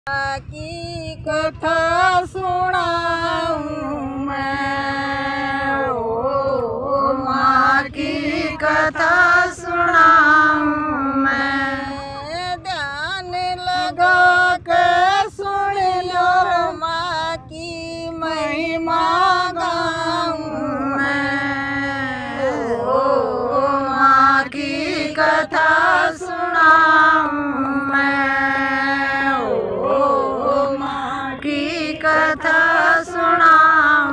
की कथा सुनाऊं मैं, ओ माँ की कथा सुनाऊं मैं। ध्यान लगा के सुन लो माँ की महिमा गाऊं मैं, ओ माँ की कथा सुनाऊं कथा सुनाऊं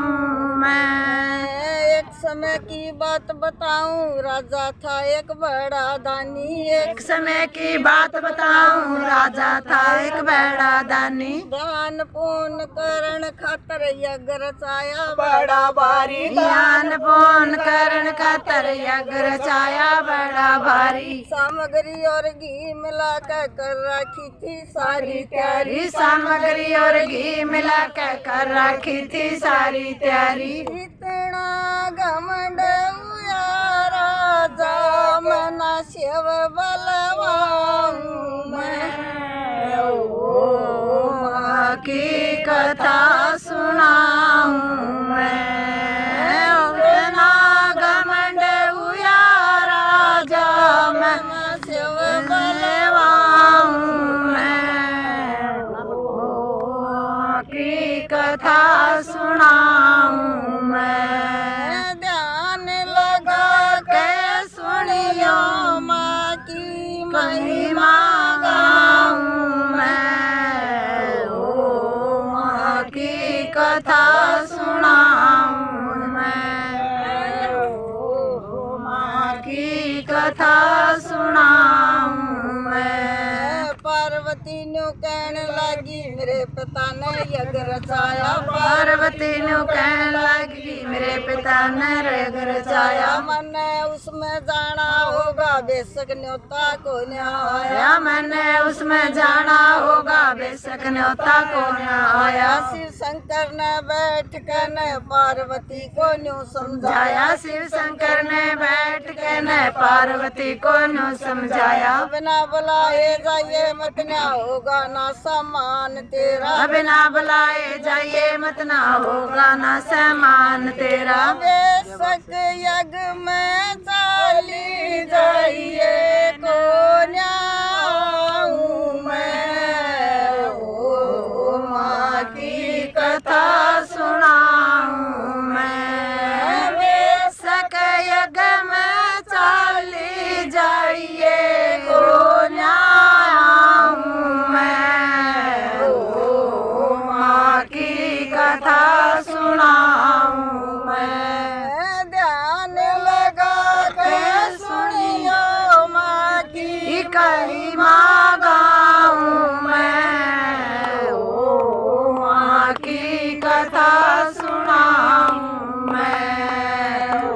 मैं। एक समय की बात बताऊं, राजा था एक बड़ा दानी। एक समय की बात बताऊं, राजा था एक बड़ा दानी। दान पुण्य करण खातर यज्ञ रचाया बड़ा भारी। दान पुण्य करण खातर यज्ञ रचाया बड़ा भारी। सामग्री और घी मिला कर रखी थी सारी तैयारी। सामग्री और घी मिला कर रखी थी सारी तैयारी। इतना घमंड हुआ राजा मना शिव बलवाऊं मैं, ओ माँ की कथा सुनाऊं मैं। इतना घमंड हुआ राजा मना शिव बलवाऊं मैं, ओ की कथा सुनाऊं मैं। ध्यान लगा के सुनियो माँ की महिमा गाऊं मैं, ओ माँ की कथा सुनाऊं मैं, ओ माँ की कथा सुनाऊं मैं। पार्वती नु कहने लगी मेरे पिता ने यज्ञ रचाया। पार्वती नु कहने लगी मेरे पिता ने यज्ञ रचाया। मैंने उसमें जाना होगा बेशक न्योता को न आया। मैंने उसमें जाना होगा बेशक न्योता को न आया। शिव शंकर ने बैठ कर ने पार्वती को न्यू समझाया। शिव शंकर ने बैठ के ने पार्वती को न्यू समझाया। बिना बुलाए जाइए मत ना होगा ना सम्मान तेरा। बिना बुलाए जाइए मत ना होगा ना सम्मान तेरा। बेशक यज्ञ में चली जाइए को न्याऊं मैं, ओ माँ की कथा सुनाऊं मैं। बेशक यज्ञ में चली जाइए को कथा सुनाऊं मैं। ध्यान लगा के सुनियो माँ की महिमा गाऊं मैं, ओ माँ की कथा सुनाऊं मैं, ओ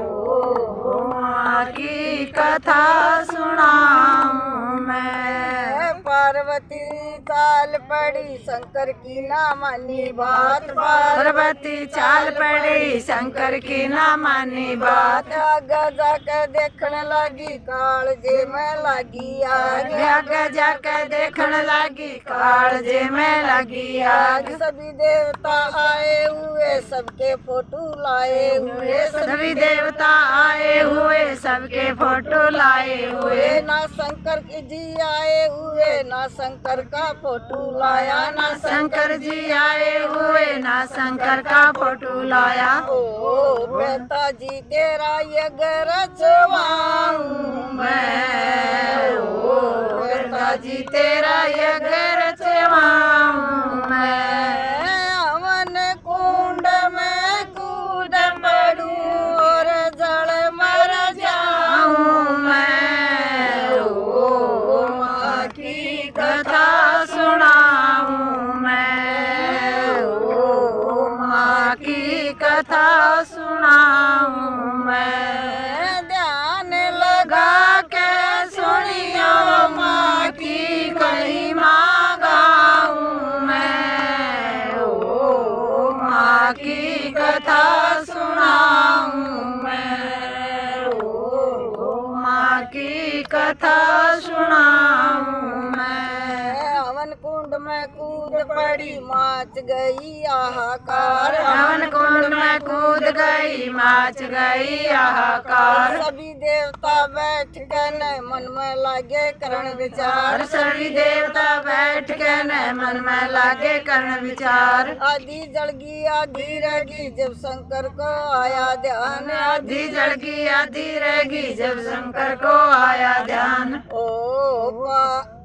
माँ की कथा सुनाऊं मैं। पार्वती चाल पड़ी शंकर की ना मानी बात। पार्वती चाल पड़ी शंकर की ना मानी बात। आगे जाकर देखने लगी कालजे में लगी आग। आगे जाकर देखने लगी कालजे में लगी आग। सभी देवता आए हुए सबके फोटो लाए हुए। सभी देवता आए हुए सबके फोटो लाए हुए। ना शंकर जी आए हुए ना शंकर का फोटो लाया। ना शंकर जी आए हुए ना शंकर का फोटो लाया। ओ पिताजी तेरा यज्ञ रचवाऊं मैं, ओ पिताजी तेरा यज्ञ रचवाऊं मैं। अवन कुंड में कूद पड़ूं और जल मर जाऊं मैं, ओ माँ की कथा सुनाऊं मैं, ओ माँ की कथा सुनाऊं मैं। ध्यान लगा के सुनियो माँ की महिमा गाऊं मैं, ओ माँ की कथा सुनाऊं मैं, ओ माँ की कथा सुनाऊं मैं। हवन कुंड में में कूद पड़ी माच गई हाहाकार। हवन कुंड में कूद गई माच गई हाहाकार। सभी देवता बैठ के न मन में लागे करण विचार। सभी देवता बैठ के न मन में लागे करण विचार। आधी जलगी आधी रगी जब शंकर को आया ध्यान। आधी जलगी आधी रहेगी जब शंकर को आया ध्यान। ओ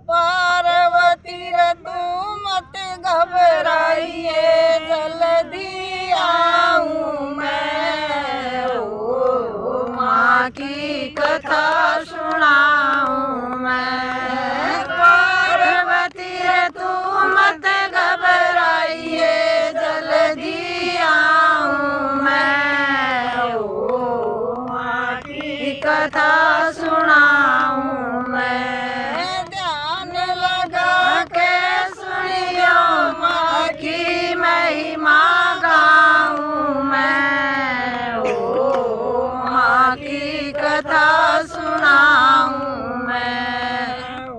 पार्वती रे तू मत घबराइए जल्दी आऊं मैं। ओ माँ की कथा सुनाऊं मैं। पार्वती रे तू मत घबराइए जल्दी आऊं मैं। ओ माँ की कथा सुनाऊं मैं। ध्यान लगा के सुनियो माँ की महिमा गाऊं मैं। ओ माँ की कथा सुनाऊं मैं। ओ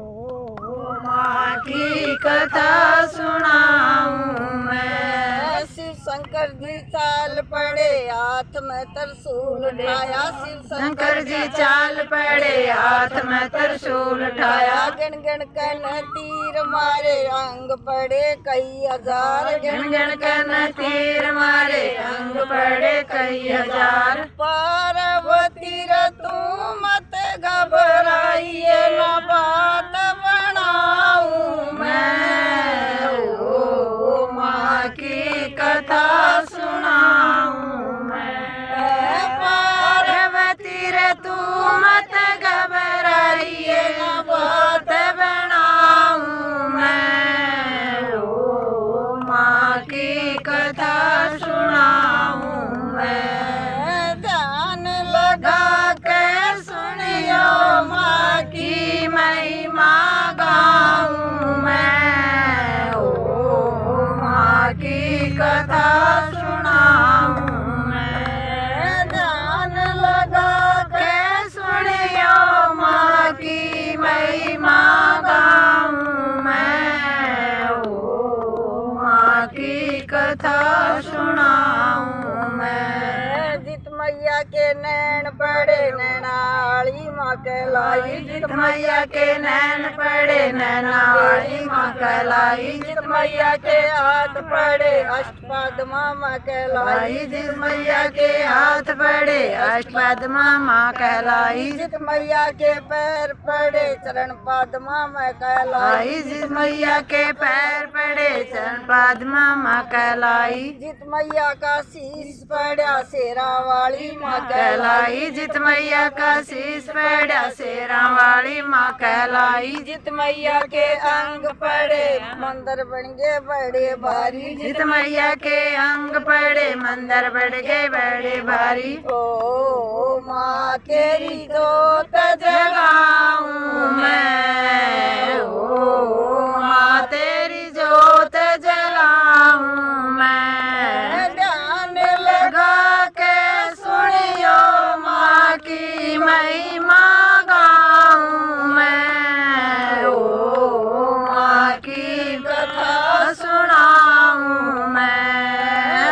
माँ की कथा सुनाऊं मैं। शिव शंकर जी चाल पड़े हाथ में त्रिशूल उठाया। शिव शंकर जी चाल पड़े हाथ में त्रिशूल उठाया। गण गण कन तीर मारे अंग पड़े कई हजार। गण गण कन तीर मारे अंग पड़े कई हजार। पार्वती रे तू मत घबराइए न बात बनाऊं मैं। ओ माँ की कथा सुनाऊं मैं। पार्वती रे तू मत घबराइए न बात बनाऊं मैं। ओ माँ की कथा सुनाऊं मैं। ध्यान लगा गा के सुनियो माँ की महिमा गाऊं मैं। ओ माँ की कथा सुनाऊं मैं। ध्यान लगा के सुनियो माँ की महिमा गाऊं मैं। ओ माँ की कथा सुनाऊं मैं। जित मैया के नैन पड़े नैनाली माँ कहलाई। जित मैया के नैन पड़े नैना वाली माँ कहलाई। जित मैया के हाथ पड़े अष्टपद्मा माँ कहलाई। जित मैया के हाथ पड़े अष्टपद्मा माँ कहलाई। जित मैया के पैर पड़े चरण पद्मा माँ कहलाई। जित मैया के पैर पड़े चरण पद्मा माँ कहलाई। जित मैया का शीश पड़ा शेरा वाली माँ कहलाई। जित मैया का शीश पड़ा शेरा वाली माँ कहलाई। जित मैया के अंग पड़े मंदिर बन गए बड़े भारी। जित मैया के अंग पड़े मंदिर बढ़ गए बड़े भारी। ओ माँ तेरी जोत जगाऊं मैं। ओ माँ तेरी जोत जलाऊं मैं। ध्यान लगा के सुनियो माँ की महिमा गाऊं मैं। ओ माँ की कथा सुनाऊं मैं।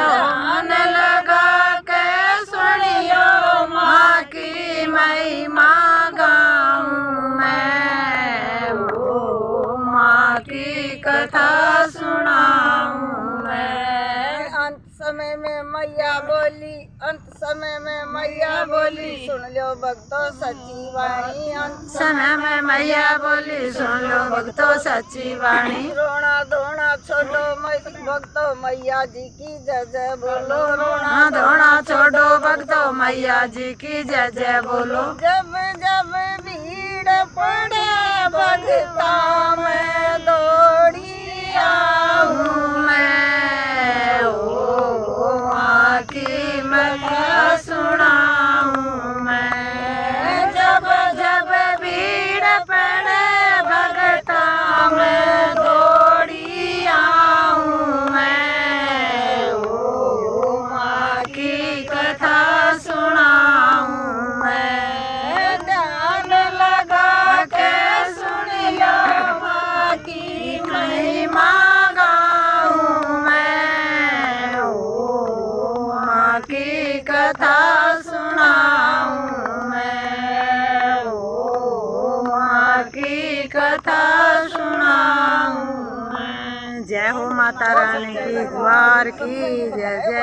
ध्यान लगा के सुनियो माँ की महिमा गाऊं मैं। ओ माँ की कथा सुनाऊं मैं। अंत समय में मैया बोली अंत समय में मैया बोली सुन लो भक्तों सच्ची वाणी। अंत समय में मैया बोली सुन लो भक्तों सच्ची वाणी। रोना धोना छोड़ो भक्तों मैया जी की जय जय बोलो। रोना धोना छोड़ो भक्तों मैया जी की जय जय बोलो। जब जब भीड़ पड़े भक्ता में दौड़ी आऊं मैं। ओ माँ की कथा सुनाऊं मैं। जब जब भीड़ पड़े भगता में दौड़ी आऊं मैं। ओ माँ की कथा सुनाऊं मैं। ध्यान लगा के सुनियो माँ की की कथा सुनाऊं मैं, ओ माँ की कथा सुनाऊं मैं। जय हो माता रानी की, द्वार की जय जय।